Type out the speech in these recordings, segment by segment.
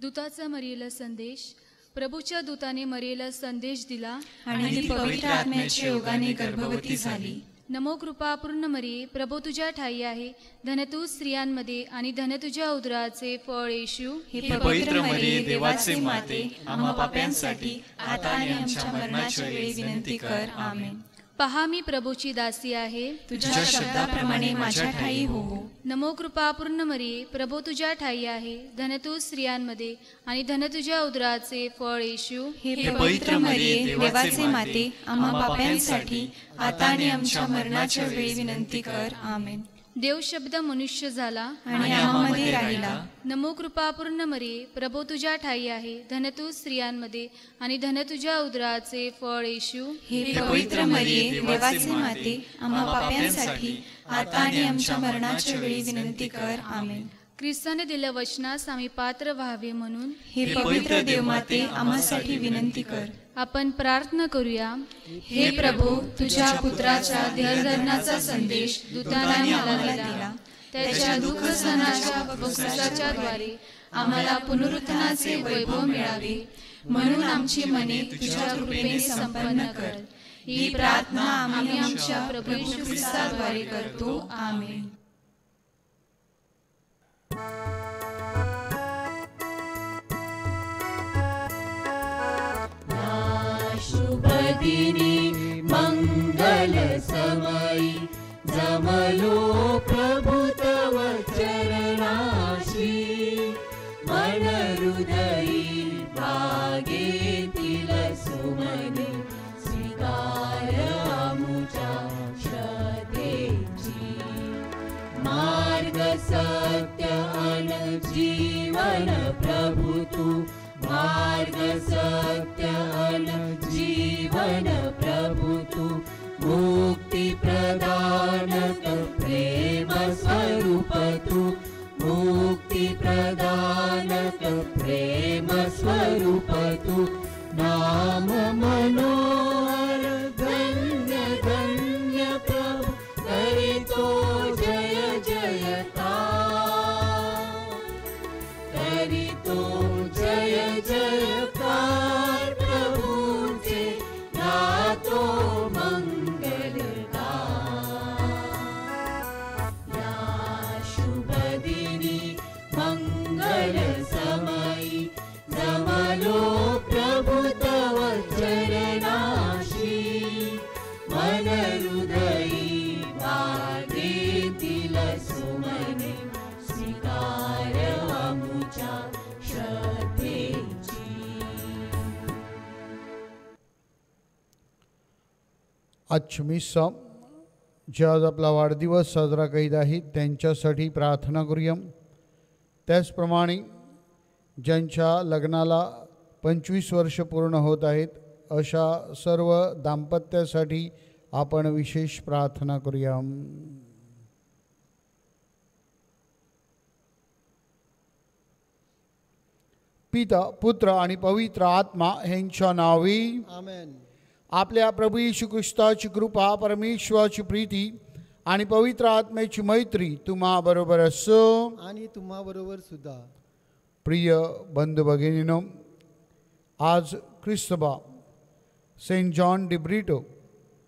दूताचा मरियेला संदेश. प्रभूच्या दूताने मरियेला संदेश दिला आणि ती पवित्र आत्म्याच्या योगाने गर्भवती झाली. नमो कृपा पूर्ण मरिये, प्रभू तुझ्या ठाई आहे. धन तू स्त्रियांमध्ये आणि धन तुझ्या उदराचे फळ येशू. हे पवित्र मरिये, देवाचे माते, आम्हा पाप्यांसाठी आता आणि आमच्या मरणाच्या वेळी विनंती कर. आमेन. पहा मी प्रभूची दासी आहे, तुझ्या शब्दाप्रमाणे माझ्या ठाई हो. नमो कृपा पूर्ण मरिये, प्रभू तुझ्या ठाई आहे. धन तू स्त्रियांमध्ये आणि धन तुझ्या उदराचे फळ येशू. हे पवित्र मरिये, देवाचे माते, आम्हा पाप्यांसाठी आता आणि आमच्या मरणाच्या वेळी विनंती कर. आमेन. देव शब्द मनुष्य झाला आणि आम्हामध्ये राहिला. नमो कृपा पूर्ण मरिये, प्रभू तुझ्या ठाई आहे. धन तू स्त्रियांमध्ये आणि धन तुझ्या उदराचे फळ येशू. हे पवित्र मरिये, देवाचे माते, आम्हा पाप्यांसाठी आता आणि आमच्या मरणाच्या वेळी विनंती कर. आमेन. ख्रिस्ताने दिल्या वचनास आम्ही पात्र व्हावे म्हणून हे पवित्र देवमाते, आम्हासाठी विनंती कर. आपण प्रार्थना करूया. हे प्रभू, तुझ्या पुत्राच्या देहधर्माचा संदेश दूताने मला दिला. त्याच्या दुःख सहनाच्या फुफ्फुसाच्या द्वारे आम्हाला पुनरुत्थानाचे वैभव मिळावे, म्हणून आमची मने तुझ्या कृपेने संपन्न कर. ही प्रार्थना आम्ही आमच्या प्रभू येशू ख्रिस्ताद्वारे करतो. आमेन. शुभ दिनी मंगल समयी जमलो प्रभु तव चरणाशी. मन हृदयी बागेतील सुमने स्वीकार आमुच्या श्रद्धेची. मार्ग सत्य अन जीवन प्रभु तू, मार्ग सत्य अन जीवन प्रभु तू. मुक्ति प्रदानक प्रेम स्वरूप तू, मुक्ति प्रदानक प्रेम स्वरूप तू. नाम मनोहर धन्य धन्य प्रभु करितो जय जयकार. करितो जय जयकार प्रभूचे गातो मंगलगान. या शुभ दिनी मंगल समयी जमलो प्रभु तव चरणाशी. मन हृदयी बागेतील सुमने स्वीकार आमुच्या श्रद्धेची. आजची मिसा जे आज आपला वाढदिवस साजरा करीत आहेत त्यांच्यासाठी प्रार्थना करूया. त्याचप्रमाणे ज्यांच्या लग्नाला 25 वर्ष पूर्ण होत आहेत अशा सर्व दाम्पत्यासाठी आपण विशेष प्रार्थना करूया. पिता, पुत्र आणि पवित्र आत्मा यांच्या नावे आमेन. आपल्या प्रभू येशू ख्रिस्ताची कृपा, परमेश्वराची प्रीती आणि पवित्र आत्म्याची मैत्री तुम्हा बरोबर असो. आणि तुम्हा बरोबर सुद्धा. प्रिय बंधू भगिनीनो, आज ख्रिस्तबा सेंट जॉन डिब्रिटो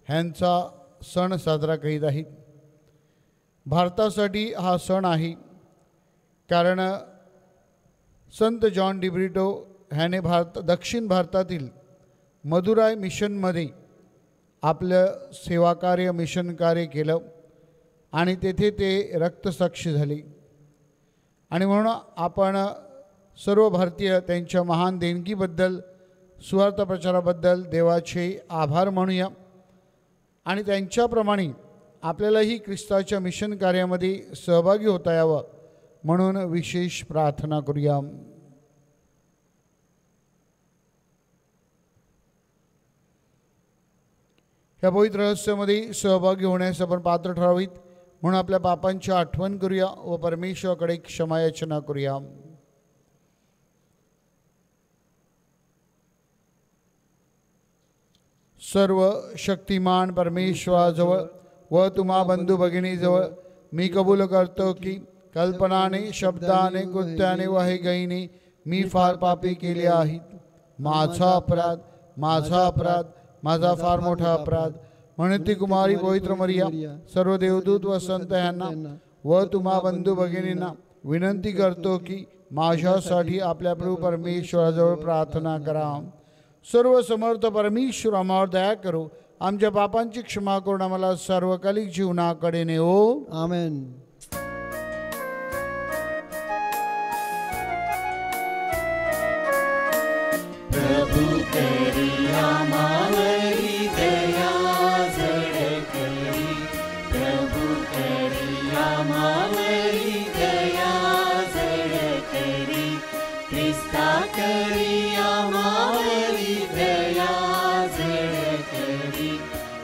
ह्यांचा सण साजरा करीत आहेत. भारतासाठी हा सण आहे कारण संत जॉन डिब्रिटो ह्याने दक्षिण भारतातील मदुराई मिशनमध्ये आपलं सेवाकार्य मिशन कार्य केलं आणि तेथे ते रक्तसाक्षी झाले. आणि म्हणून आपण सर्व भारतीय त्यांच्या महान देणगीबद्दल, सुवार्थ प्रचाराबद्दल देवाचे आभार मानूया आणि त्यांच्याप्रमाणे आपल्यालाही ख्रिस्ताच्या मिशन कार्यामध्ये सहभागी होता यावं म्हणून विशेष प्रार्थना करूया. या पवित्र रहस्यामध्ये सहभागी होण्यास आपण पात्र ठरावीत म्हणून आपल्या पापांची आठवण करूया व परमेश्वराकडे क्षमायाचना करूया. सर्व शक्तिमान परमेश्वराजवळ व तुम्हा बंधू भगिनीजवळ मी कबूल करतो की कल्पनाने, शब्दाने, कृत्याने व हेगईने मी फार पापे केले आहेत. माझा अपराध, माझा अपराध, माझा फार मोठा अपराध. म्हणून ती कुमारी पवित्र मरिया सर्व देवदूत व संत यांना व तुम्हा बंधू भगिनींना विनंती करतो की माझ्यासाठी आपल्या प्रभू परमेश्वराजवळ प्रार्थना करा. सर्व समर्थ परमेश्वर आम्हावर दया करो, आमच्या पापांची क्षमा करून आम्हाला सर्वकालिक जीवनाकडे नेओ. आमेन. प्रभु करी आम्हावरी दया झळकली, प्रभु करी आम्हावरी दया झळकली, ख्रिस्ता करी आम्हावरी दया झळकली,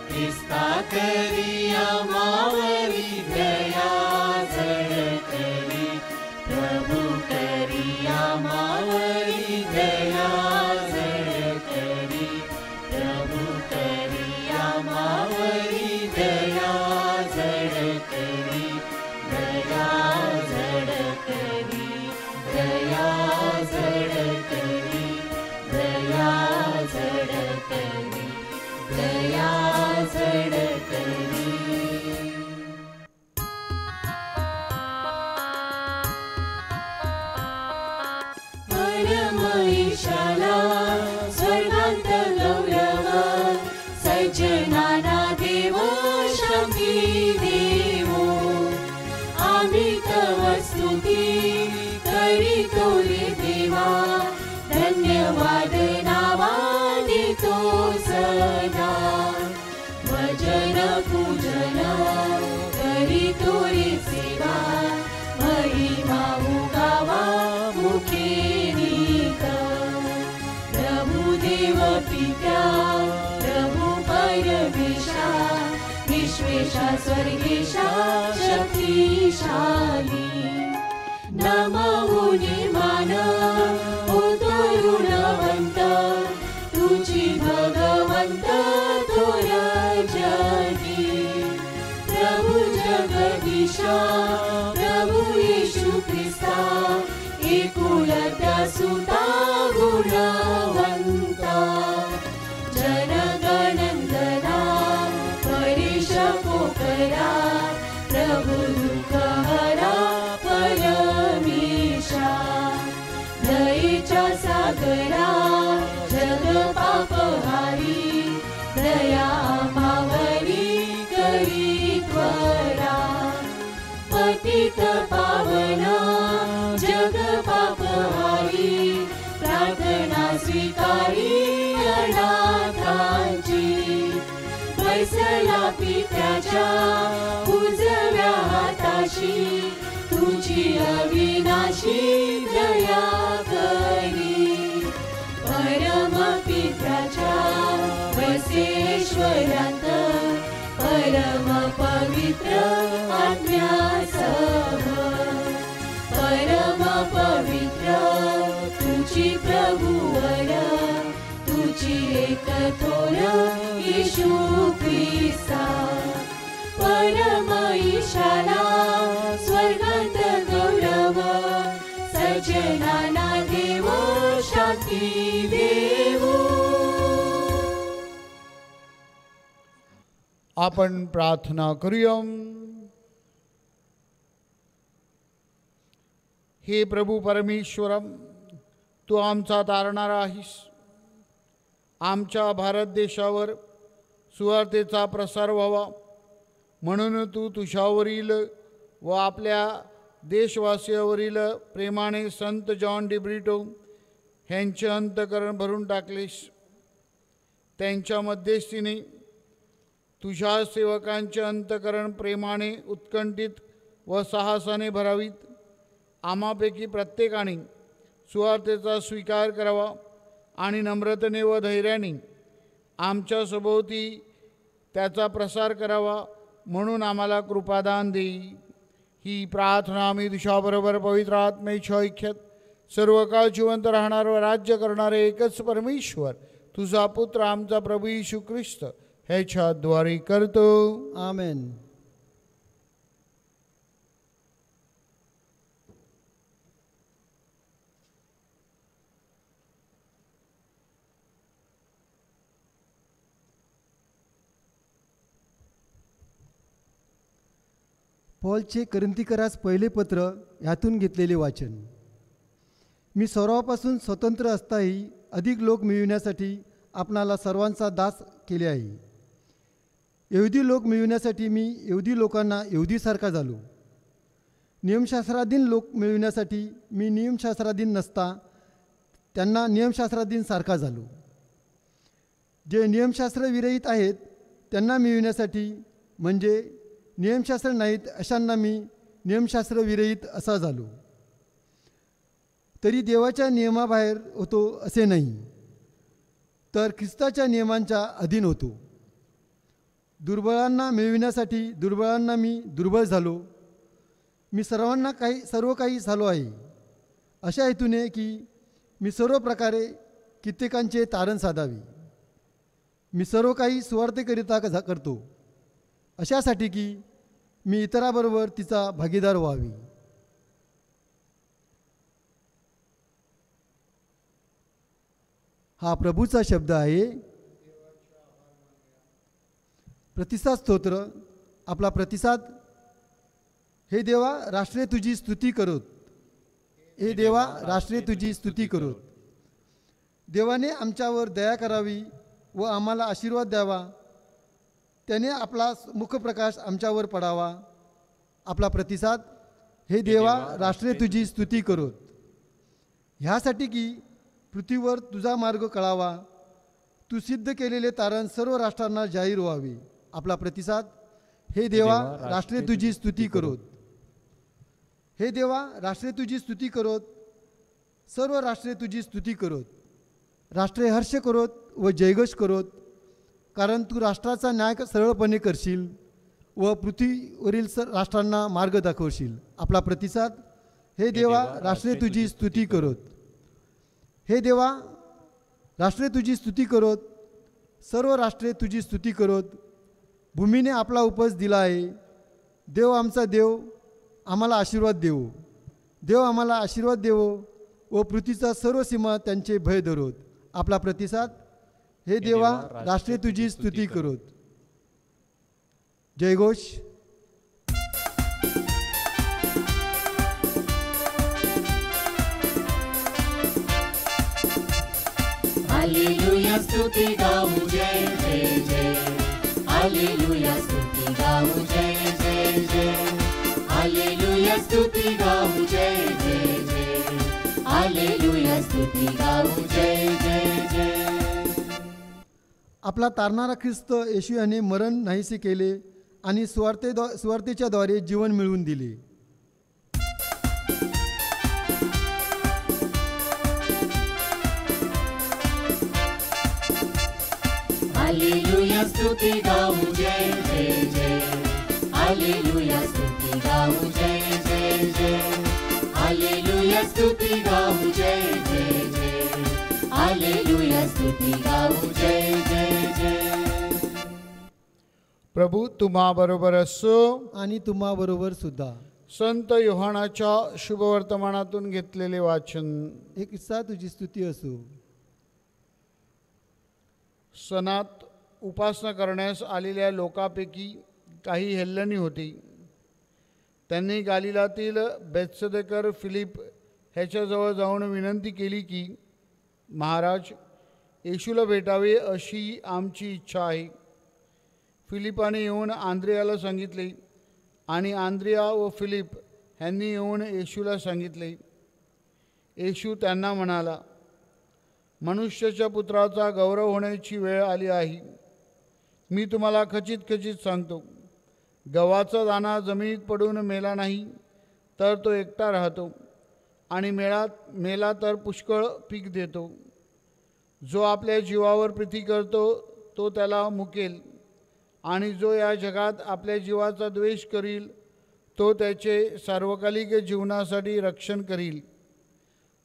ख्रिस्ता करी आम्हावरी दया झळकली, प्रभु करी आम्हावरी दया झळकली, प्रभु करी आम्हावरी दया झळकली, दया झळकली, दया झळकली, दया झळकली, दया झळकली. परमईशाला स्वर्गांत गौरव, सज्जनाना देव शांती देवो, आम्ही तव स्तुती करीतो रे देवा, धन्यवाद नावा देतो सदा, भजन पूजन करीतो रे सेवा, महिमा उगावा मुखे नीत, प्रभु देव पित्या प्रभु परमेशा, विश्वेशा स्वर्गेशा शक्तिशाली, नमहुनी मान होतो ऋणवंत, तुझी भगवंत थोर जगी, प्रभु जगदीशा प्रभु येशू ख्रिस्ता, एकुलता सुता गुणवंता, जनगणंदना परेश पोकरा, प्रभु दुःख हरा परमेशा, दयेच्या सागरा जग पापहारी, दया आम्हावरी करी त्वरा, पतित पावन जग पापहारी, प्रार्थना स्वीकारी अनाथांची, बैसला पित्याच्या उजव्या हाताशी, तुझी अविनाशी दया करी, परम पित्याच्या वसेश्वरांत, परम पवित्र आज्ञासह, परम पवित्र तुझी प्रभुवर, तुझी एक थोर येशू ख्रिस्ता, परम ईशाला स्वर्गांत गौरव, सज्जनाना देव शांती देवो. आपण प्रार्थना करूया. हे प्रभू परमेश्वरम, तू आमचा तारणारा आहेस. आमच्या भारत देशावर सुवार्तेचा प्रसार व्हावा म्हणून तू तुझ्यावरील व आपल्या देशवासियावरील प्रेमाने संत जॉन डिब्रिटो ह्यांचे अंतकरण भरून टाकलेस. त्यांच्या मध्यस्थीने तुझ्या सेवकांचे अंतकरण प्रेमाने उत्कंठित व साहसाने भरावीत. आम्हापैकी प्रत्येकाने सुवार्तेचा स्वीकार करावा आणि नम्रतेने व धैर्याने आमच्या सभोवती त्याचा प्रसार करावा म्हणून आम्हाला कृपादान देई. ही प्रार्थना आम्ही तुझ्याबरोबर पवित्र आत्मेच्या ऐक्यात सर्व काळ जिवंत राहणार व राज्य करणारे एकच परमेश्वर तुझा पुत्र आमचा प्रभू येशू ख्रिस्त ह्याच्याद्वारे करतो. आमेन. पॉलचे करिंथीकरास पहिले पत्र ह्यातून घेतलेले वाचन. मी सर्वापासून स्वतंत्र असताही अधिक लोक मिळविण्यासाठी आपणाला सर्वांचा दास केले आहे. यहुदी लोक मिळविण्यासाठी मी यहुदी लोकांना यहुदीसारखा झालो. नियमशास्त्राधीन लोक मिळविण्यासाठी मी नियमशास्त्राधीन नसता त्यांना नियमशास्त्राधीनसारखा झालो. जे नियमशास्त्रविरहित आहेत त्यांना मिळविण्यासाठी म्हणजे नियमशास्त्र नाहीत अशांना मी नियमशास्त्रविरहित असा झालो. तरी देवाच्या नियमाबाहेर होतो असे नाही, तर ख्रिस्ताच्या नियमांच्या अधीन होतो. दुर्बळांना मिळविण्यासाठी दुर्बळांना मी दुर्बळ झालो. मी सर्व काही झालो आहे अशा हेतूने की मी सर्व प्रकारे कित्येकांचे तारण साधावे. मी सर्व काही सुवार्तेकरिता करतो अशासाठी की मी इतराबरोबर तिचा भागीदार व्हावी. हा प्रभूचा शब्द आहे. प्रतिसाद स्तोत्र. आपला प्रतिसाद. हे देवा राष्ट्रे तुझी स्तुती करोत. हे देवा राष्ट्रे तुझी स्तुती करोत. देवाने आमच्यावर दया करावी व आम्हाला आशीर्वाद द्यावा. त्याने आपला मुखप्रकाश आमच्यावर पडावा. आपला प्रतिसाद. हे देवा राष्ट्रे तुझी स्तुती करोत. ह्यासाठी की पृथ्वीवर तुझा मार्ग कळावा. तू सिद्ध केलेले तारण सर्व राष्ट्रांना जाहीर व्हावे. आपला प्रतिसाद. हे देवा राष्ट्रे तुझी स्तुती करोत. हे देवा राष्ट्रे तुझी स्तुती करोत. सर्व राष्ट्रे तुझी स्तुती करोत. राष्ट्रे हर्ष करोत व जयघोष करोत, कारण तू राष्ट्राचा न्याय सरळपणे करशील व पृथ्वीवरील राष्ट्रांना मार्ग दाखवशील. आपला प्रतिसाद. हे देवा राष्ट्रे तुझी स्तुती करोत. हे देवा राष्ट्रे तुझी स्तुती करोत. सर्व राष्ट्रे तुझी स्तुती करोत. भूमीने आपला उपज दिला आहे. देव आमचा देव आम्हाला आशीर्वाद देवो. देव आम्हाला आशीर्वाद देवो व पृथ्वीचा सर्व सीमा त्यांचे भय धरोत. आपला प्रतिसाद. हे देवा राष्ट्रे तुझी स्तुती करोत. जयघोष. हालेलुया स्तुती गाऊ जय जय जय. हालेलुया स्तुती गाऊ जय जय जय. हालेलुया स्तुती गाऊ जय जय जय. हालेलुया स्तुती गाऊ जय जय जय. आपला तारणारा ख्रिस्त येशू याने मरण नाहीसे केले आणि सुवार्तेच्या द्वारे जीवन मिळवून दिले. हालेलुया स्तुती गाऊ जय जय जय. हालेलुया स्तुती गाऊ जय जय जय. हालेलुया स्तुती गाऊ जय जय जय. हालेलुया स्तुती गाऊ जय जय जय. प्रभू तुम्हा बरोबर असो आणि तुम्हाबरोबर सुद्धा. संत योहानाच्या शुभवर्तमानातून घेतलेले वाचन. एक किस्सा तुझी स्तुती असो. सणात उपासना करण्यास आलेल्या लोकांपैकी काही हेल्लनी होती. त्यांनी गालिलातील बेत्सदेकर फिलिप ह्याच्याजवळ जाऊन विनंती केली की, महाराज, येशूला भेटावे अशी आमची इच्छा आहे. फिलिपाने येऊन आंद्रियाला सांगितले आणि आंद्रिया व फिलिप ह्यांनी येऊन येशूला सांगितले. येशू त्यांना म्हणाला, मनुष्याच्या पुत्राचा गौरव होण्याची वेळ आली आहे. मी तुम्हाला खचित खचित सांगतो, गव्हाचा दाणा जमिनीत पडून मेला नाही तर तो एकटा राहतो आणि मेला तर पुष्कळ पीक देतो. जो आपल्या जीवावर प्रीती करतो तो त्याला मुकेल, आणि जो या जगात आपल्या जीवाचा द्वेष करील तो त्याचे सार्वकालिक जीवनासाठी रक्षण करील.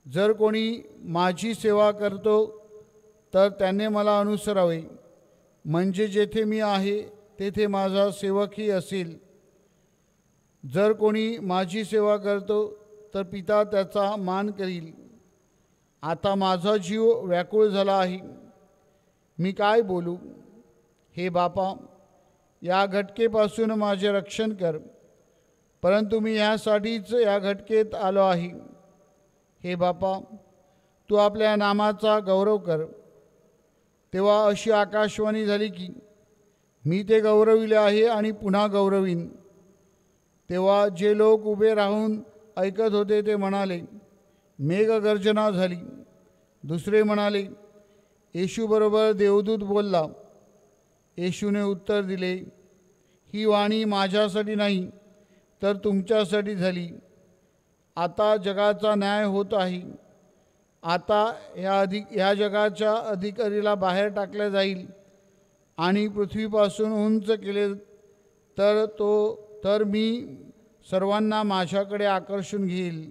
जर कोणी माझी सेवा करतो तर त्याने मला अनुसरावे, म्हणजे जेथे मी आहे तेथे माझा सेवकही असेल. जर कोणी माझी सेवा करतो तर पिता त्याचा मान करील. आता माझा जीव व्याकुळ झाला आहे. मी काय बोलू? हे बापा, या घटकेपासून माझे रक्षण कर. परंतु मी यासाठीच या घटकेत आलो आहे. हे बापा, तू आपल्या नामाचा गौरव कर. तेव्हा अशी आकाशवाणी झाली की मी ते गौरविले आहे आणि पुन्हा गौरवीन. तेव्हा जे लोक उभे राहून ऐकत होते ते म्हणाले, मेघगर्जना झाली. दुसरे म्हणाले, येशूबरोबर देवदूत बोलला. येशूने उत्तर दिले, ही वाणी माझ्यासाठी नाही तर तुमच्यासाठी झाली. आता जगाचा न्याय होत आहे. आता या जगाच्या अधिकारीला बाहेर टाकले जाईल आणि पृथ्वीपासून उंच केले तर मी सर्वांना माझ्याकडे आकर्षून घेईल.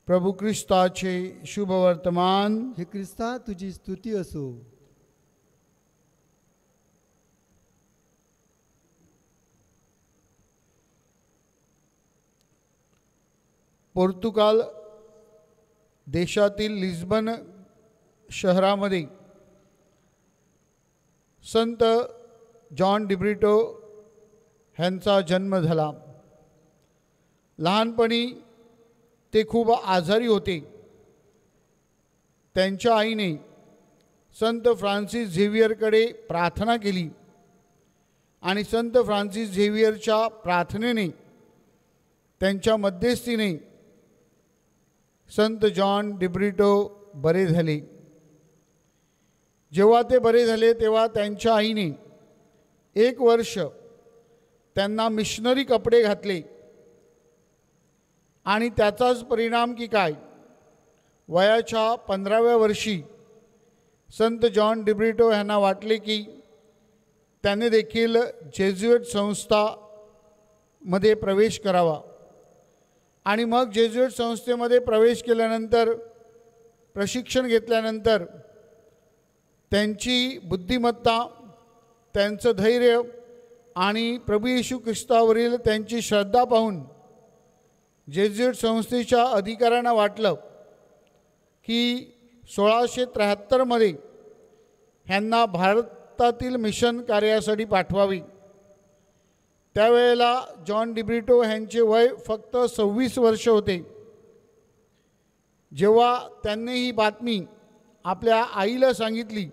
प्रभू ख्रिस्ताचे शुभ वर्तमान. हे ख्रिस्ता तुझी स्तुती असो. पोर्तुगाल देशातील लिस्बन शहरामध्ये संत जॉन डिब्रिटो ह्यांचा जन्म झाला. लहानपणी ते खूप आजारी होते. त्यांच्या आईने संत फ्रान्सिस झेवियरकडे प्रार्थना केली आणि संत फ्रान्सिस झेवियरच्या प्रार्थनेने, त्यांच्या मध्यस्थीने संत जॉन डिब्रिटो बरे झाले. जेव्हा ते बरे झाले तेव्हा त्यांच्या आईने 1 वर्ष त्यांना मिशनरी कपडे घातले आणि त्याचाच परिणाम की काय, वयाच्या 15व्या वर्षी संत जॉन डिब्रिटो यांना वाटले की त्याने देखील जेजुएट संस्थामध्ये प्रवेश करावा. आणि मग जेजुएट संस्थेमध्ये प्रवेश केल्यानंतर, प्रशिक्षण घेतल्यानंतर त्यांची बुद्धिमत्ता, त्यांचं धैर्य आणि प्रभू येशू ख्रिस्तावरील त्यांची श्रद्धा पाहून जेजुएट संस्थेच्या अधिकाऱ्यांना वाटलं की 1673मध्ये ह्यांना भारतातील मिशन कार्यासाठी पाठवावी. त्यावेळेला जॉन डिब्रिटो ह्यांचे वय फक्त 26 वर्ष होते. जेव्हा त्यांनी ही बातमी आपल्या आईला सांगितली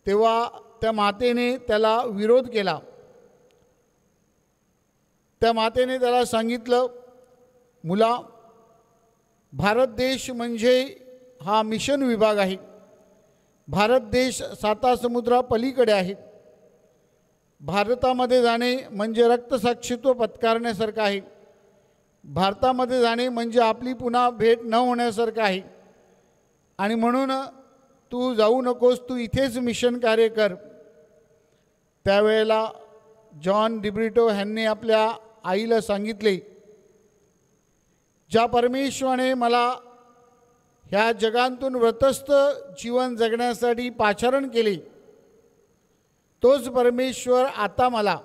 तेव्हा त्या मातेने त्याला विरोध केला. त्या मातेने त्याला सांगितलं, मुला, भारत देश म्हणजे हा मिशन विभाग आहे. भारत देश 7 समुद्रापलीकडे आहे. भारतामध्ये जाणे म्हणजे रक्तसाक्षीत्व पत्कारण्यासारखं आहे. भारतामध्ये जाणे म्हणजे आपली पुन्हा भेट न होण्यासारखं आहे. आणि म्हणून तू जाऊ नकोस, तू इथेच मिशन कार्य कर. त्यावेळेला जॉन डिब्रिटो ह्यांनी आपल्या आईला सांगितले, ज्या परमेश्वराने मला ह्या जगातून व्रतस्थ जीवन जगण्यासाठी पाचारण केले, तोच परमेश्वर आता मला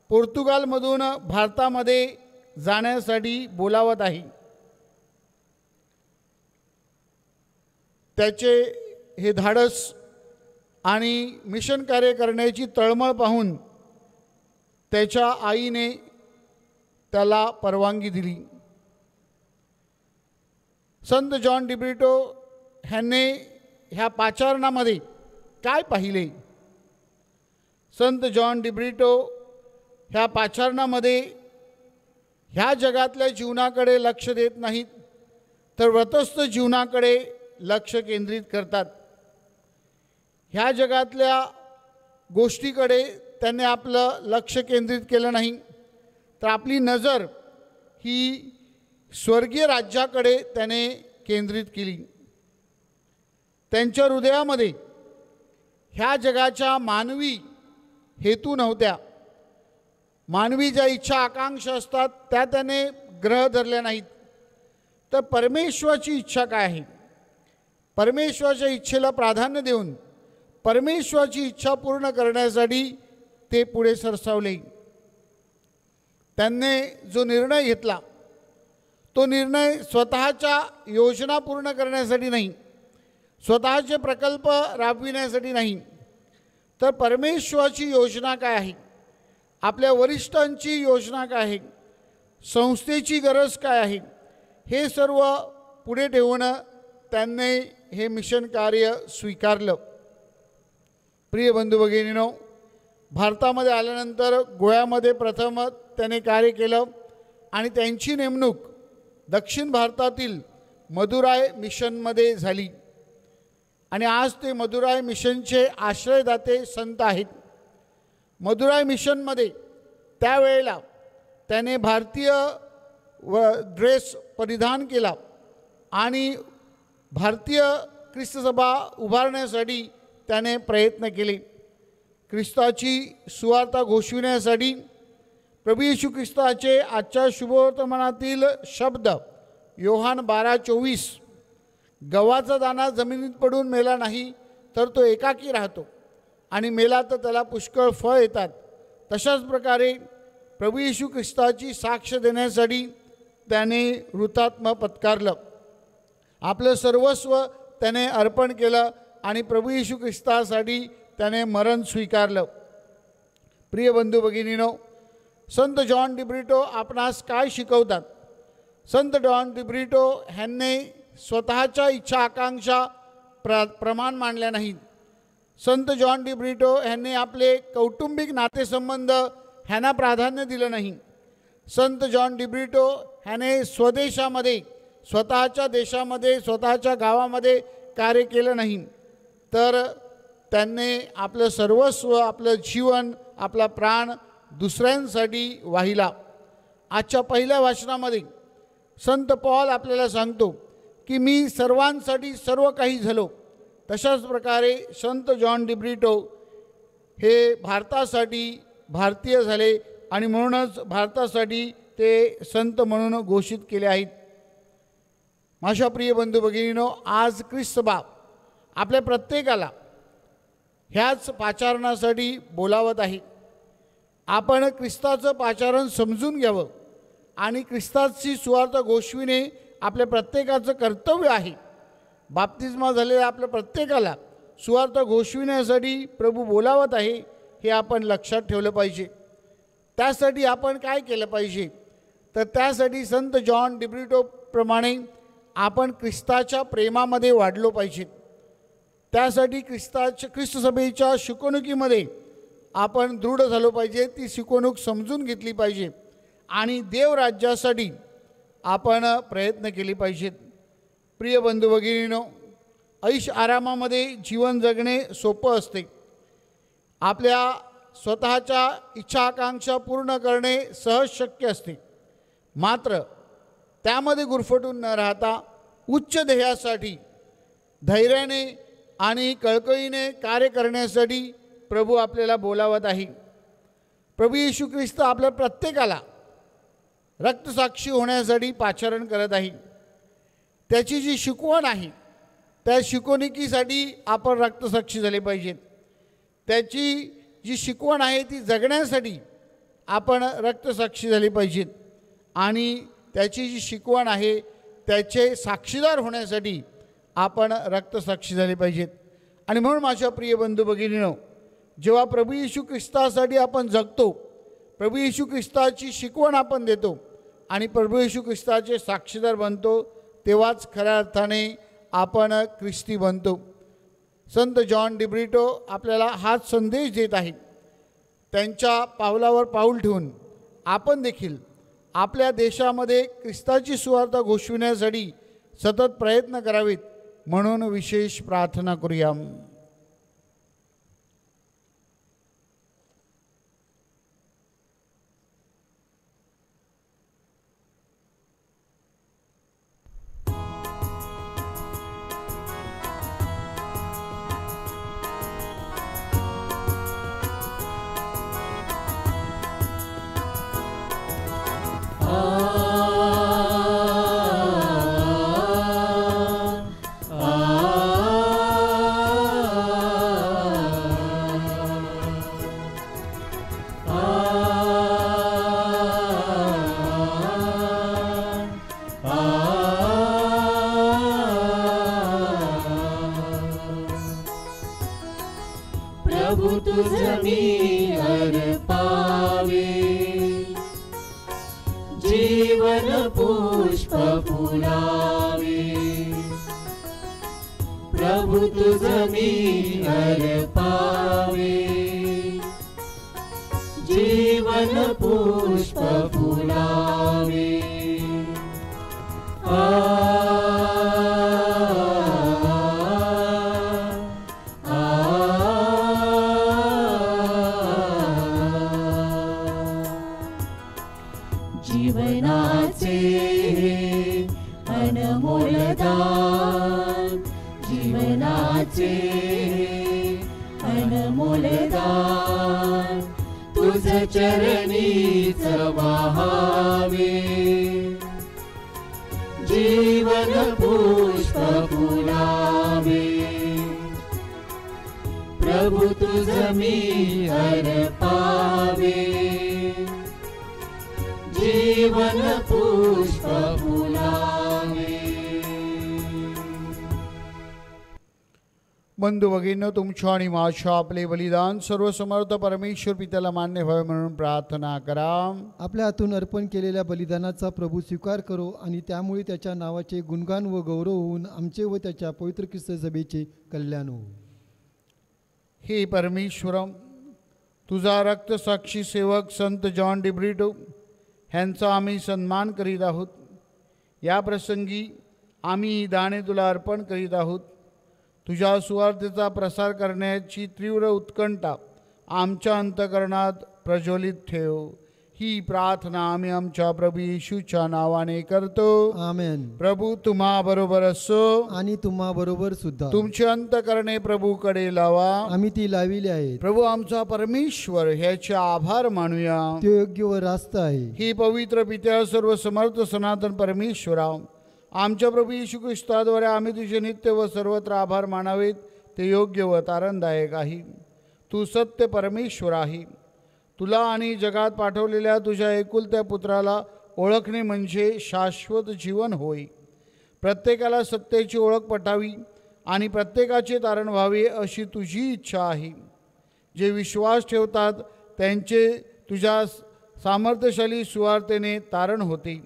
पोर्तुगालमधून भारतामध्ये जाण्यासाठी बोलावत आहे. त्याचे हे धाडस आणि मिशन कार्य करण्याची तळमळ पाहून त्याच्या आईने त्याला परवानगी दिली. संत जॉन डिब्रिटो ह्यांनी ह्या पाचारणामध्ये काय पाहिले? संत जॉन डिब्रिटो ह्या पाचारणामध्ये ह्या जगातल्या जीवनाकडे लक्ष देत नाहीत, तर व्रतस्थ जीवनाकडे लक्ष केंद्रित करतात. ह्या जगातल्या गोष्टीकडे त्यांनी आपलं लक्ष केंद्रित केलं नाही, तर आपली नजर ही स्वर्गीय राज्याकडे त्याने केंद्रित केली. त्यांच्या हृदयामध्ये ह्या जगाच्या मानवी हेतू नव्हत्या. मानवी ज्या इच्छा आकांक्षा असतात त्या त्याने ग्रह धरल्या नाहीत, तर परमेश्वराची इच्छा काय आहे, परमेश्वराच्या इच्छेला प्राधान्य देऊन परमेश्वराची इच्छा पूर्ण करण्यासाठी ते पुढे सरसावले. त्यांनी जो निर्णय घेतला तो निर्णय स्वतःच्या योजना पूर्ण करण्यासाठी नाही, स्वतःचे प्रकल्प राबविण्यासाठी नाही, तर परमेश्वराची योजना काय आहे, आपल्या वरिष्ठांची योजना काय आहे, संस्थेची गरज काय आहे, हे सर्व पुढे ठेवून त्यांनी हे मिशन कार्य स्वीकारलं. प्रिय बंधू भगिनींनो, भारतामध्ये आल्यानंतर गोव्यामध्ये प्रथम त्याने कार्य केलं आणि त्यांची नेमणूक दक्षिण भारतातील मदुराई मिशनमध्ये झाली आणि आज ते मदुराई मिशनचे आश्रयदाते संत आहेत. मदुराई मिशनमध्ये त्यावेळेला त्याने भारतीय ड्रेस परिधान केला आणि भारतीय ख्रिस्त सभा उभारण्यासाठी त्याने प्रयत्न केले. ख्रिस्ताची सुवार्ता घोषविण्यासाठी प्रभू येशू ख्रिस्ताचे आजच्या शुभवर्तमानातील शब्द योहान 12:24, गव्हाचा दाणा जमिनीत पडून मेला नाही तर तो एकाकी राहतो आणि मेला तर त्याला पुष्कळ फळ येतात. तशाच प्रकारे प्रभू येशू ख्रिस्ताची साक्ष देण्यासाठी त्याने हुतात्मा पत्कारलं. आपलं सर्वस्व त्याने अर्पण केलं आणि प्रभू येशू ख्रिस्तासाठी त्याने मरण स्वीकारलं. प्रिय बंधू भगिनीनो, संत जॉन डिब्रिटो आपणास काय शिकवतात? संत जॉन डिब्रिटो ह्यांनी स्वतःच्या इच्छा आकांक्षा प्रमाण मांडल्या नाहीत. संत जॉन डिब्रिटो ह्यांनी आपले कौटुंबिक नातेसंबंध ह्यांना प्राधान्य दिलं नाही. संत जॉन डिब्रिटो ह्याने स्वदेशामध्ये, स्वतःच्या देशामध्ये, स्वतःच्या गावामध्ये कार्य केलं नाही, तर त्यांनी आपलं सर्वस्व, आपलं जीवन, आपला प्राण दुसऱ्यांसाठी वाहिला. आजच्या पहिल्या वाचनामध्ये संत पॉल आपल्याला सांगतो की मी सर्वांसाठी सर्व काही झालो. तशाच प्रकारे संत जॉन डिब्रिटो हे भारतासाठी भारतीय झाले आणि म्हणूनच भारतासाठी ते संत म्हणून घोषित केले आहेत. माझ्या प्रिय बंधू भगिनीनो, आज ख्रिस्त सभा आपल्या प्रत्येकाला ह्याच पाचारणासाठी बोलावत आहे. आपण ख्रिस्ताचं पाचारण समजून घ्यावं आणि ख्रिस्ताची सुवार्ता घोषविणे आपल्या प्रत्येकाचं कर्तव्य आहे. बाप्तिस्मा झालेल्या आपल्या प्रत्येकाला सुवार्ता घोषविण्यासाठी प्रभू बोलावत आहे, हे आपण लक्षात ठेवलं पाहिजे. त्यासाठी आपण काय केलं पाहिजे? तर त्यासाठी संत जॉन डिब्रिटो प्रमाणे आपण ख्रिस्ताच्या प्रेमामध्ये वाढलो पाहिजे. त्यासाठी ख्रिस्त सभेच्या शिकवणुकीमध्ये आपण दृढ झालो पाहिजे, ती शिकवणूक समजून घेतली पाहिजे आणि देवराज्यासाठी आपण प्रयत्न केले पाहिजेत. प्रिय बंधू भगिनीनो, ऐश आरामामध्ये जीवन जगणे सोपं असते. आपल्या स्वतःच्या इच्छा आकांक्षा पूर्ण करणे सहज शक्य असते. मात्र त्यामध्ये गुरफटून न राहता उच्च ध्येयासाठी धैर्याने आणि कळकळीने कार्य करण्यासाठी प्रभू आपल्याला बोलावत आहे. प्रभू येशू ख्रिस्त आपल्या प्रत्येकाला रक्तसाक्षी होण्यासाठी पाचारण करत आहे. त्याची जी शिकवण आहे त्या शिकवणुकीसाठी आपण रक्तसाक्षी झाले पाहिजेत. त्याची जी शिकवण आहे ती जगण्यासाठी आपण रक्तसाक्षी झाले पाहिजेत आणि त्याची जी शिकवण आहे त्याचे साक्षीदार होण्यासाठी आपण रक्तसाक्षी झाले पाहिजेत. आणि म्हणून माझ्या प्रिय बंधू भगिनींनो, जेव्हा प्रभू येशू ख्रिस्तासाठी आपण जगतो, प्रभू येशू ख्रिस्ताची शिकवण आपण देतो आणि प्रभू येशू ख्रिस्ताचे साक्षीदार बनतो, तेव्हाच खऱ्या अर्थाने आपण ख्रिस्ती बनतो. संत जॉन डिब्रिटो आपल्याला हाच संदेश देत आहेत. त्यांच्या पावलावर पाऊल ठेवून आपण देखील आपल्या देशामध्ये ख्रिस्ताची सुवार्ता घोषविण्यासाठी सतत प्रयत्न करावेत म्हणून विशेष प्रार्थना करूया. फुलावे प्रभु तुझ मी अर्पावे जीवन पुष्प फुलावे जीवनाचे अनमोल दान जीवनाचे अनमोल दान तुझ चरणीच वाहावे जीवन पुष्प फुलावे प्रभु तुझ मी अर्पावे जीवन पुष्प फुलावे. बंधू भगिनींनो, तुमच्या आणि माझ्या आपले बलिदान सर्वसमर्थ परमेश्वर पित्याला मान्य व्हावे म्हणून प्रार्थना करा. आपल्या हातून अर्पण केलेल्या बलिदानाचा प्रभू स्वीकार करो आणि त्यामुळे त्याच्या नावाचे गुणगान व गौरव होऊन आमचे व त्याच्या पवित्र ख्रिस्त सभेचे कल्याण हो. हे परमेश्वरम, तुझा रक्तसाक्षी सेवक संत जॉन डिब्रिटो ह्यांचा आम्ही सन्मान करीत आहोत. या प्रसंगी आम्ही ही दाने तुला अर्पण करीत आहोत. तुझ्या सुवार्तेचा प्रसार करण्याची तीव्र उत्कंठा आमच्या अंतःकरणात प्रज्वलित ठेव. ही प्रार्थना आम्ही आमच्या प्रभू येशूच्या नावाने करतो. आमेन. प्रभू तुम्हा बरोबर असो आणि तुम्हा बरोबर सुद्धा. तुमचे अंतःकरणे प्रभूकडे लावा. आम्ही ती लाविली आहेत. प्रभू आमचा परमेश्वर ह्याचे आभार मानूया. ते योग्य व रास्त आहे. ही पवित्र पित्या सर्व समर्थ सनातन परमेश्वरा, आमच्या प्रभू येशू ख्रिस्ताद्वारे आम्ही तुझे नित्य व सर्वत्र आभार मानावेत ते योग्य व तारणदायक आहे. तू सत्य परमेश्वर आहे. तुला आणि जगात पाठवलेल्या तुझ्या एकुलत्या पुत्राला ओळखणे म्हणजे शाश्वत जीवन होय. प्रत्येकाला सत्तेची ओळख पटावी आणि प्रत्येकाचे तारण व्हावे अशी तुझी इच्छा आहे. जे विश्वास ठेवतात त्यांचे तुझ्या सामर्थ्यशाली सुवार्तेने तारण होते.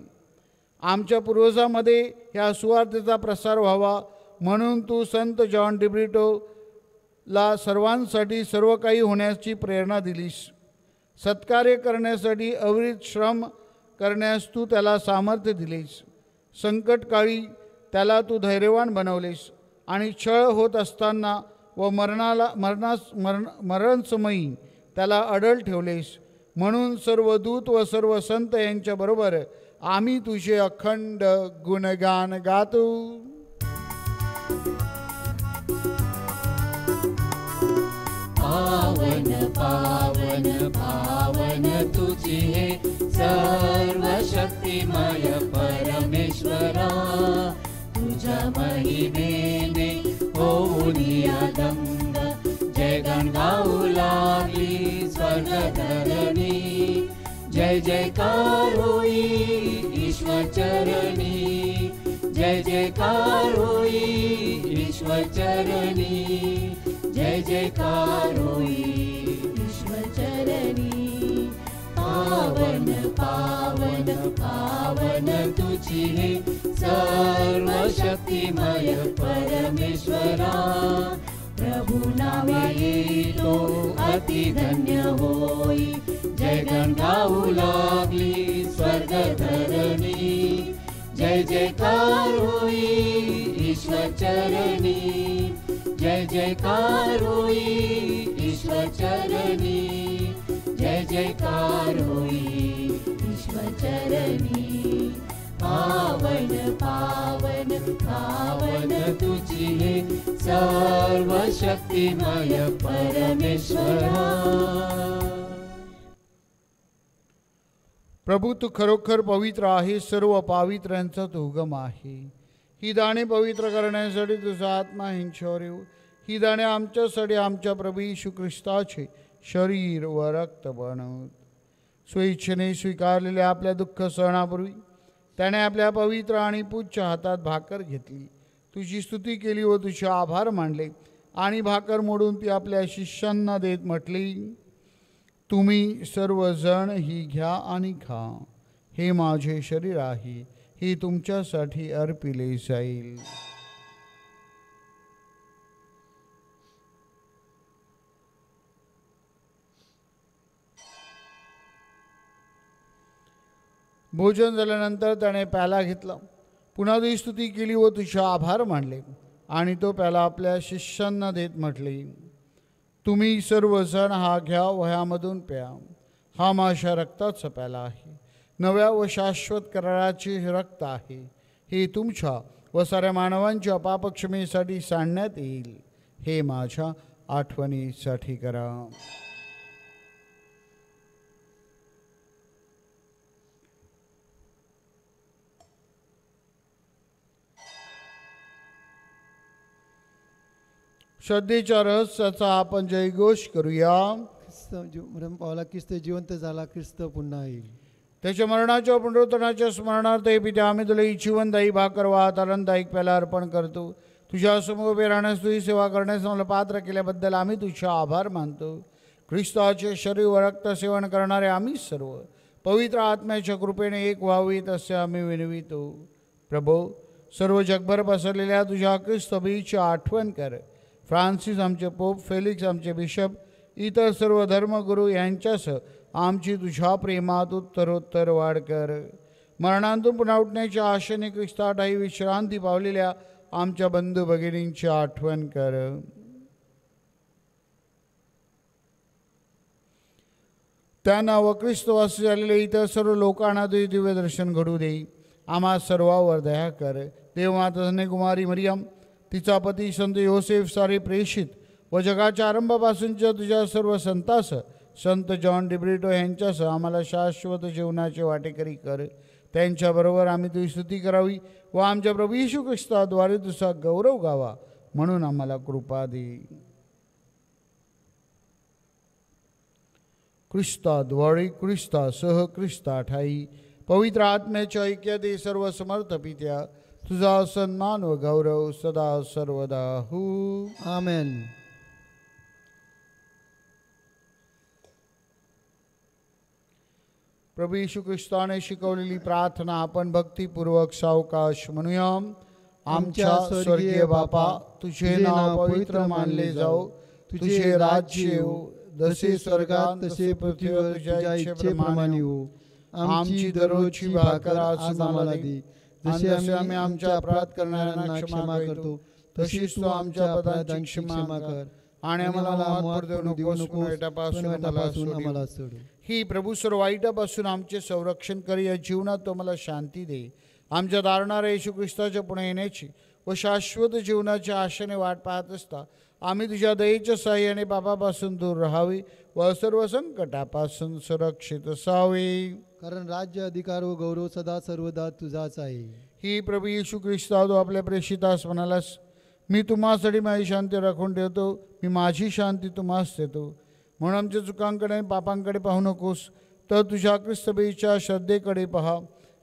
आमच्या पूर्वजांमध्ये ह्या सुवार्तेचा प्रसार व्हावा म्हणून तू संत जॉन डिब्रिटोला सर्वांसाठी सर्व काही होण्याची प्रेरणा दिलीस. सत्कार्य करण्यासाठी अविरत श्रम करण्यास तू त्याला सामर्थ्य दिलेस. संकटकाळी त्याला तू धैर्यवान बनवलेस आणि छळ होत असताना व मरणसमयी त्याला अडल ठेवलेस. म्हणून सर्व दूत व सर्व संत यांच्याबरोबर आम्ही तुझे अखंड गुणगान गातो. पावन पावन पावन तुझी हे सर्व शक्तिमय परमेश्वरा. तुझ्या महिमेने होऊन अदंग जयगण गाऊ लागली स्वर्ग धरणी. जय जयकार होई ईश्वर चरणी. जय जयकार होई ईश्वर चरणी. जय जयकार होई ईश्वर चरणी. पावन पावन पावन तुझी हे सर्व शक्तिमय परमेश्वरा. प्रभु नावे येतो अति धन्य होई. जयगण गाऊ लागली स्वर्ग धरणी. जय जयकार होई ईश्वर चरणी. जय जयकार होई ईश्वर चरणी. जय जयकार होई ईश्वर चरणी. पावन पावन पावन तुझी हे सर्व शक्तिमय परमेश्वरा. प्रभू तू खरोखर पवित्र आहे. सर्व पावित्र्यांचा तो उगम आहे. ही दाणे पवित्र करण्यासाठी तुझा आत्मा ह्यांच्यावर येऊ. ही दाणे आमच्यासाठी आमच्या प्रभू येशू ख्रिस्ताचे शरीर व रक्त बनवत. स्वेच्छेने स्वीकारलेल्या आपल्या दुःख सहनापूर्वी त्याने आपल्या पवित्र आणि पूज्य हातात भाकर घेतली, तुझी स्तुती केली व तुझे आभार मानले आणि भाकर मोडून ती आपल्या शिष्यांना देत म्हटली, तुम्ही सर्वजण ही घ्या आणि खा. हे माझे शरीर आहे. ही तुमच्यासाठी अर्पिली जाईल. भोजन झाल्यानंतर त्याने प्याला घेतला, पुन्हा तुझी स्तुती केली व तुझे आभार मानले आणि तो प्याला आपल्या शिष्यांना देत म्हटले, तुम्ही सर्वजण हा घ्या व ह्यामधून प्या. हा माझ्या रक्ताचा प्याला आहे, नव्या व शाश्वत कराराचे रक्त आहे. हे तुमच्या व साऱ्या मानवांच्या पापक्षमेसाठी सांडण्यात येईल. हे माझ्या आठवणीसाठी करा. श्रद्धेच्या रहस्याचा आपण जयघोष करूया. मरण पावला, ख्रिस्त जिवंत झाला, ख्रिस्त पुन्हा येईल. त्याच्या मरणाच्या पुनरुत्थानाच्या स्मरणार्थ हे पित्या, आम्ही तुला ही जीवनदायी भाकर व आनंददायक प्याला अर्पण करतो. तुझ्या समोर उभे राहण्यास, तुझी सेवा करण्यास मला पात्र केल्याबद्दल आम्ही तुझे आभार मानतो. ख्रिस्ताचे शरीर व रक्त सेवन करणारे आम्ही सर्व पवित्र आत्म्याच्या कृपेने एक व्हावीत असे आम्ही विनवितो. प्रभो, सर्व जगभर पसरलेल्या तुझ्या ख्रिस्त बीची आठवण कर. फ्रान्सिस आमचे पोप, फेलिक्स आमचे बिशप, इतर सर्व धर्मगुरू यांच्यासह आमची तुझ्या प्रेमात उत्तरोत्तर वाढ कर. मरणांतून पुन्हा उठण्याच्या आशेने ख्रिस्ताठाई विश्रांती पावलेल्या आमच्या बंधू भगिनींची आठवण कर. त्यांना व ख्रिस्तवासी झालेले इतर सर्व लोकांना तुझे दिव्य दर्शन घडू दे. आम्हा सर्वांवर दया कर. देवमाता कन्याकुमारी मरियम, तिचा पती संत योसेफ, सारे प्रेषित व जगाच्या आरंभापासूनच्या तुझ्या सर्व संतास, संत जॉन डिब्रिटो यांच्यासह आम्हाला शाश्वत जीवनाचे वाटेकरी कर. त्यांच्याबरोबर आम्ही तुझी स्तुती करावी व आमच्या प्रभू येशू ख्रिस्ताद्वारे तुझा गौरव गावा, म्हणून आम्हाला कृपा दे. ख्रिस्ताद्वारे, ख्रिस्तासह, ख्रिस्ताठाई पवित्र आत्म्याच्या ऐक्यात सर्व समर्थ पित्या, तुझा सन्मान व गौरव सदा सर्वदा हो. आमेन. प्रभू येशू ख्रिस्ताने शिकवलेली प्रार्थना आपण भक्तिपूर्वक सावकाश म्हणूया. आमच्या स्वर्गीय बापा, तुझे नाव पवित्र मानले जाओ. तुझे राज्य येऊ, जसे स्वर्गात तसे पृथ्वीवर तुझ्या इच्छेप्रमाणे हो. आमची दररोजची भाकर आज आम्हाला दे, जसे आम्ही आमच्या अपराध करणाऱ्यांना क्षमा करतो, तशीच तू आमच्या अपराधांची क्षमा कर. आणि आम्हाला मोहात पडू नकोस, वाईटापासून आम्हाला सोड. ही प्रभू सर्व वाईटापासून आमचे संरक्षण कर. या जीवनात तो मला शांती दे. आमच्या दारणाऱ्या येशू ख्रिस्ताच्या पुढे येण्याची व शाश्वत जीवनाच्या आशेने वाट पाहत असता आम्ही तुझ्या दयेच्या साह्याने पापापासून दूर राहावे व सर्व संकटापासून सुरक्षित असावे. कारण राज्य, अधिकार व गौरव सदा सर्वदा तुझाच आहे. ही प्रभू येशू ख्रिस्ता, तू आपल्या प्रेषितास म्हणालास, मी तुम्हासाठी माझी शांती राखून ठेवतो, मी माझी शांती तुम्हास देतो. म्हणून आमच्या चुकांकडे आणि पापांकडे पाहू नकोस, तर तुझ्या ख्रिस्तबीच्या श्रद्धेकडे पहा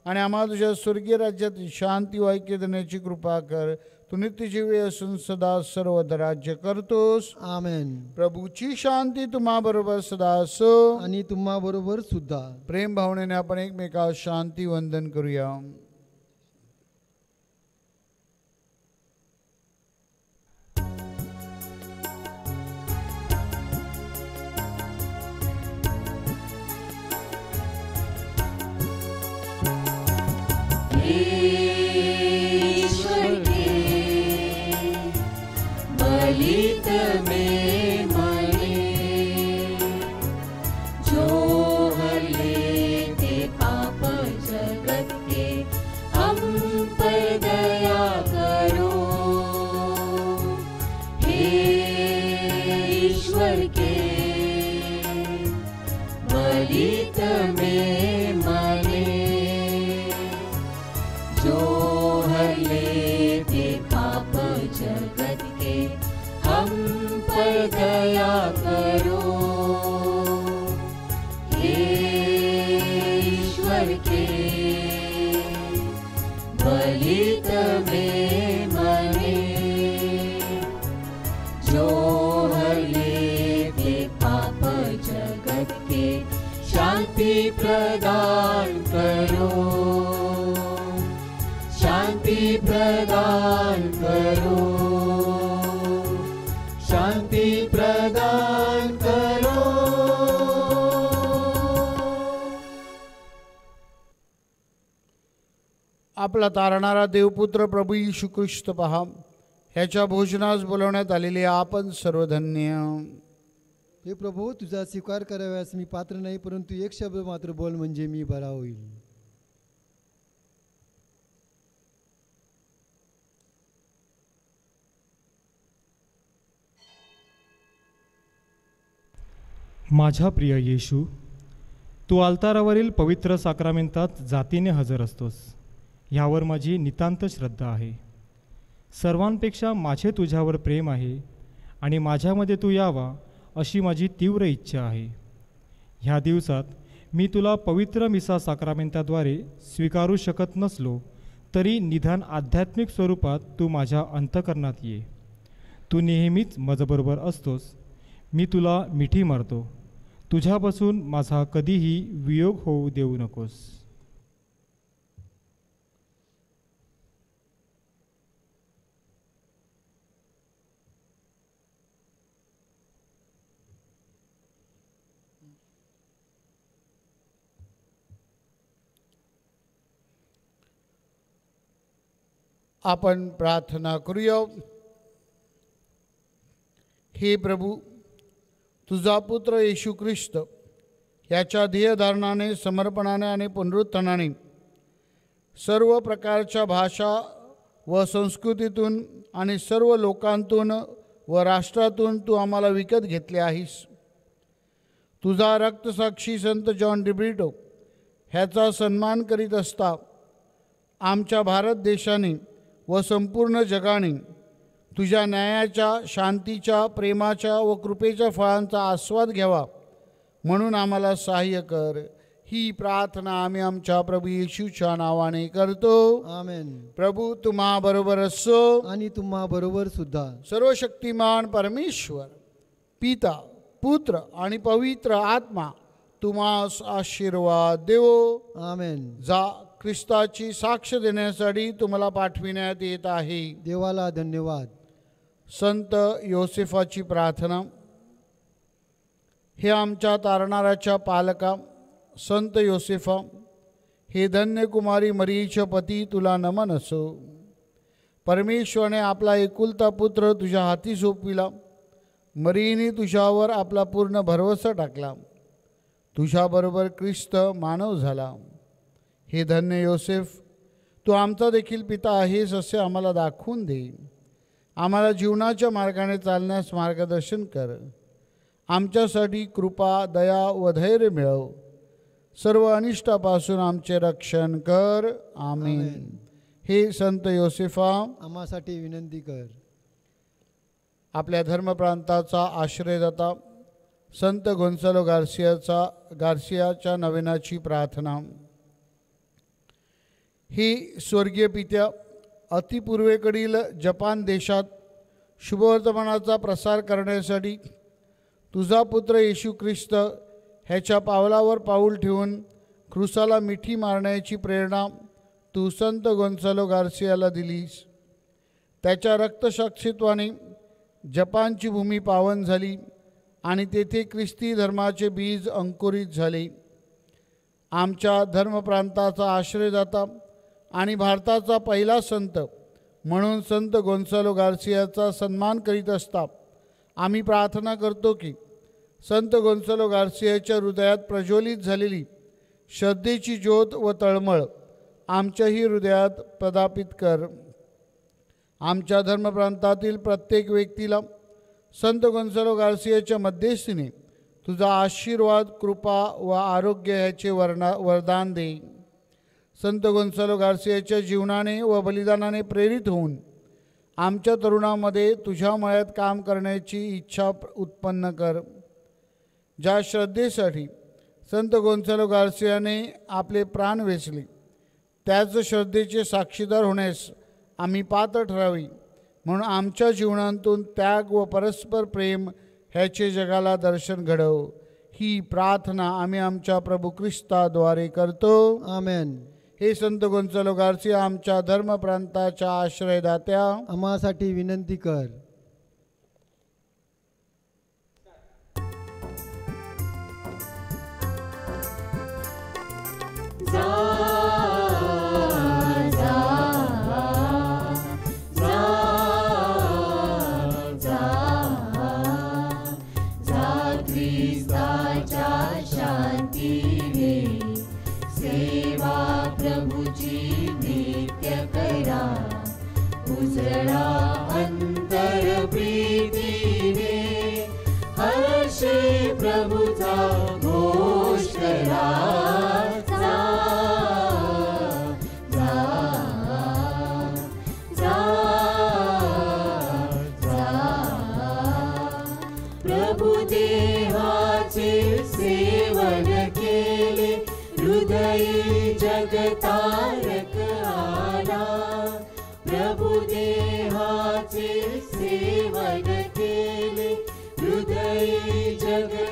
आणि आम्हाला तुझ्या स्वर्गीय राज्यात शांती व ऐक्य देण्याची कृपा कर. तू नित्यजीवी असून सदा सर्वदा राज्य करतोस. आमेन. प्रभूची शांती तुम्हा बरोबर सदा असो आणि तुम्हा बरोबर सुद्धा. प्रेम भावनेने आपण एकमेकास शांती वंदन करूया. ईश्वर के बलित में मरे, जो हर लेते पाप जगत के, हम पर दया करो. हे ईश्वर के बलित में मरे, जो हर लेते पाप जगत के, हम पर दया करो. हे ईश्वर के बलित में मरे, जो हर लेते पाप जगत के, शांति प्रदान करो. शांति प्रदान करो, शांति प्रदान करो। आपला तारणारा देवपुत्र प्रभू येशू ख्रिस्त पहा, ह्याच्या भोजनास बोलवण्यात आलेले आपण सर्वधन्य। हे प्रभू, तुझा स्वीकार कराव्यास मी पात्र नाही, परंतु एक शब्द मात्र बोल म्हणजे मी बरा होईल। माझ्या प्रिय येशू, तू अल्तारावरील पवित्र साक्रामेंतात जातीने हजर असतोस, ह्यावर माझी नितांत श्रद्धा आहे। सर्वांपेक्षा माझे तुझ्यावर प्रेम आहे आणि माझ्यामध्ये तू यावा अशी माझी तीव्र इच्छा आहे। ह्या दिवसात मी तुला पवित्र मिसा साक्रामेंताद्वारे स्वीकारू शकत नसलो तरी निदान आध्यात्मिक स्वरूपात तू माझ्या अंतःकरणात ये। तू नेहमीच माझ्याबरोबर असतोस, मी तुला मिठी मारतो। तुझ्यापासून माझा कधीही वियोग होऊ देऊ नकोस। आपण प्रार्थना करूया। हे प्रभू, तुझा पुत्र येशू ख्रिस्त ह्याच्या ध्येयधारणाने, समर्पणाने आणि पुनरुत्थानाने सर्व प्रकारच्या भाषा व संस्कृतीतून आणि सर्व लोकांतून व राष्ट्रातून तू आम्हाला विकत घेतले आहेस। तुझा रक्तसाक्षी संत जॉन डिब्रिटो ह्याचा सन्मान करीत असता आमच्या भारत देशाने व संपूर्ण जगाने तुझ्या न्यायाच्या, शांतीच्या, प्रेमाच्या व कृपेच्या फळांचा आस्वाद घ्यावा म्हणून आम्हाला सहाय्य कर। ही प्रार्थना आम्ही आमच्या प्रभू येशूच्या नावाने करतो, आमेन। प्रभू तुम्हा बरोबर असो आणि तुम्हा बरोबर सुद्धा। सर्वशक्तिमान परमेश्वर पिता, पुत्र आणि पवित्र आत्मा तुम्हास आशीर्वाद देवो, आमेन। जा ख्रिस्ताची साक्ष देण्यासाठी तुम्हाला पाठविण्यात येत आहे। देवाला धन्यवाद। संत योसेफाची प्रार्थना। हे आमच्या तारणाऱ्याच्या पालका संत योसेफा, हे धन्य कुमारी मरीचे पती, तुला नमन असो। परमेश्वराने आपला एकुलता पुत्र तुझ्या हाती सोपविला, मरीने तुझ्यावर आपला पूर्ण भरवसा टाकला, तुझ्याबरोबर ख्रिस्त मानव झाला। हे धन्य योसेफ, तू आमचा देखील पिता आहेस असे आम्हाला दाखवून दे। आम्हाला जीवनाच्या मार्गाने चालण्यास मार्गदर्शन कर। आमच्यासाठी कृपा, दया व धैर्य मिळव। सर्व अनिष्टापासून आमचे रक्षण कर, आमेन। हे संत योसेफा, आम्हासाठी विनंती कर। आपल्या धर्मप्रांताचा आश्रयदाता संत गोन्सालो गार्सियाच्या नवेनाची प्रार्थना। ही स्वर्गीय पित्या, अतिपूर्वेकडील जपान देशात शुभवर्तमानाचा प्रसार करण्यासाठी तुझा पुत्र येशू ख्रिस्त ह्याच्या पावलावर पाऊल ठेवून क्रूसाला मिठी मारण्याची प्रेरणा तू संत गोन्सालो गार्सियाला दिलीस। त्याच्या रक्तसाक्षीत्वाने जपानची भूमी पावन झाली आणि तेथे ख्रिस्ती धर्माचे बीज अंकुरित झाले। आमच्या धर्मप्रांताचा आश्रयदाता आणि भारताचा पहिला संत म्हणून संत गोन्सालो गार्सियाचा सन्मान करीत असता आम्ही प्रार्थना करतो की संत गोन्सालो गार्सियाच्या हृदयात प्रज्वलित झालेली श्रद्धेची ज्योत व तळमळ आमच्याही हृदयात प्रदापित कर। आमच्या धर्मप्रांतातील प्रत्येक व्यक्तीला संत गोन्सालो गार्सियाच्या मध्यस्थीने तुझा आशीर्वाद, कृपा व आरोग्य ह्याचे वरदान दे। संत गोन्सालो गार्सियाच्या जीवनाने व बलिदानाने प्रेरित होऊन आमच्या तरुणामध्ये तुझ्या मळ्यात काम करण्याची इच्छा उत्पन्न कर। ज्या श्रद्धेसाठी संत गोन्सालो गार्सियाने आपले प्राण वेचले त्याच श्रद्धेचे साक्षीदार होण्यास आम्ही पात्र ठरावी म्हणून आमच्या जीवनातून त्याग व परस्पर प्रेम ह्याचे जगाला दर्शन घडव। ही प्रार्थना आम्ही आमच्या प्रभू ख्रिस्ताद्वारे करतो, आमेन। हे संत गोंसालो गार्सिया, आमच्या धर्मप्रांताच्या आश्रयदात्या, आम्हासाठी विनंती कर. उजळा अंतर प्रीतीने, हर्षे प्रभूचा घोष करा. जा, जा, जा, जा. प्रभू देहाचे सेवन केले, हृदयी जगतारक आला. प्रभु देहाचे सेवन केले, हृदयी जग